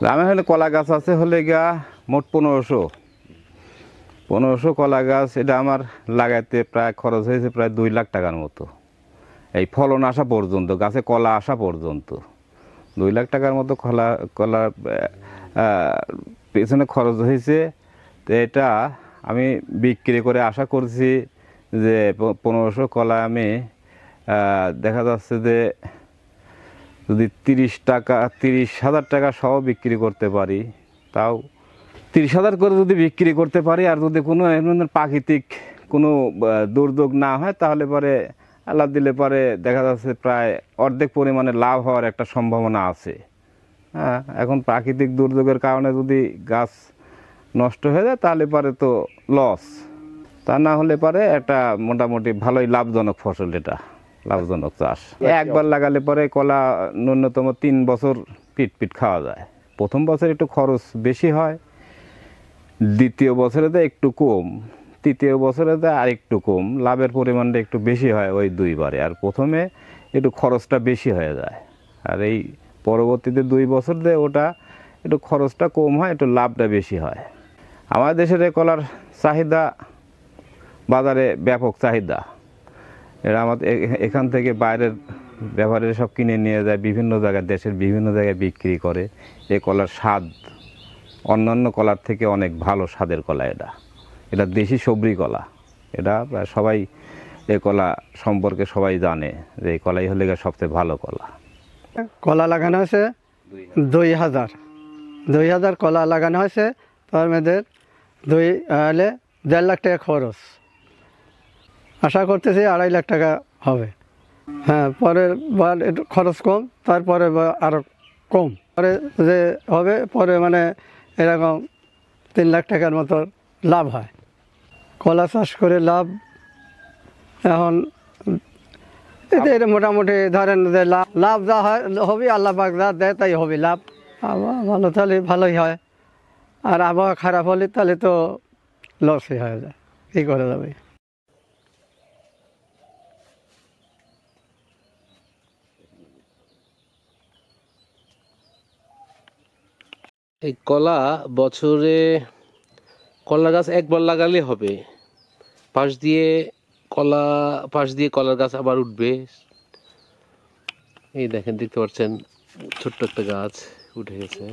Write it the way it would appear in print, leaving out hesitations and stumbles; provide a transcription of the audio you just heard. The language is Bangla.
আমার হলে কলা গাছ আছে হলে গা মোট 1500 কলা গাছ। এটা আমার লাগাইতে প্রায় খরচ হয়েছে প্রায় 2 লাখ টাকার মতো। এই ফলন আসা পর্যন্ত, গাছে কলা আসা পর্যন্ত 2 লাখ টাকার মতো কলার পেছনে খরচ হয়েছে। তো এটা আমি বিক্রি করে আশা করছি যে 1500 কলা আমি দেখা যাচ্ছে যে যদি 30,000 টাকা সহ বিক্রি করতে পারি, তাও 30,000 করে যদি বিক্রি করতে পারি, আর যদি কোনো প্রাকৃতিক কোনো দুর্যোগ না হয় তাহলে পরে আল্লাহ দিলে পরে দেখা যাচ্ছে প্রায় অর্ধেক পরিমাণে লাভ হওয়ার একটা সম্ভাবনা আছে। হ্যাঁ, এখন প্রাকৃতিক দুর্যোগের কারণে যদি গাছ নষ্ট হয়ে যায় তাহলে পরে তো লস, তা না হলে পরে একটা মোটামুটি ভালোই লাভজনক ফসল, এটা লাভজনক চাষ। একবার লাগালে পরে কলা ন্যূনতম 3 বছর পিট খাওয়া যায়। প্রথম বছর একটু খরচ বেশি হয়, দ্বিতীয় বছরে তো একটু কম, তৃতীয় বছরে তো আর একটু কম, লাভের পরিমাণটা একটু বেশি হয় ওই 2 বারে। আর প্রথমে একটু খরচটা বেশি হয়ে যায়, আর এই পরবর্তীতে 2 বছর দিয়ে ওটা একটু খরচটা কম হয়, একটু লাভটা বেশি হয়। আমাদের দেশের এই কলার চাহিদা বাজারে ব্যাপক চাহিদা। এরা আমাদের এখান থেকে বাইরের ব্যাপারে সব কিনে নিয়ে যায়, বিভিন্ন জায়গায়, দেশের বিভিন্ন জায়গায় বিক্রি করে। এই কলার স্বাদ অন্যান্য কলার থেকে অনেক ভালো স্বাদের কলা। এটা দেশি সবরি কলা। এটা সবাই এই কলা সম্পর্কে সবাই জানে যে এই কলাই হলে সবচেয়ে ভালো কলা। কলা লাগানো হয়েছে 2000 কলা লাগানো হয়েছে। তার মধ্যে 1.5 লাখ টাকা খরচ, আশা করতেছি 2.5 লাখ টাকা হবে। হ্যাঁ, পরের বার একটু খরচ কম, তারপরে আরও কম, পরে যে হবে পরে মানে এরকম 3 লাখ টাকার মতো লাভ হয়। কলা চাষ করে লাভ এখন এদের মোটামুটি ধরেন যে লাভ যা হয় হবে, আল্লাহ পাক যা দেয় তাই হবে লাভ। আবহাওয়া ভালো তাহলে ভালোই হয়, আর আবহাওয়া খারাপ হলে তাহলে তো লসই হয়ে যায়, কী করে যাবে। এই কলা বছরে কলা গাছ একবার লাগালে হবে, পাশ দিয়ে কলার গাছ আবার উঠবে। এই দেখেন, দেখতে পাচ্ছেন ছোট্ট একটা গাছ উঠে গেছে।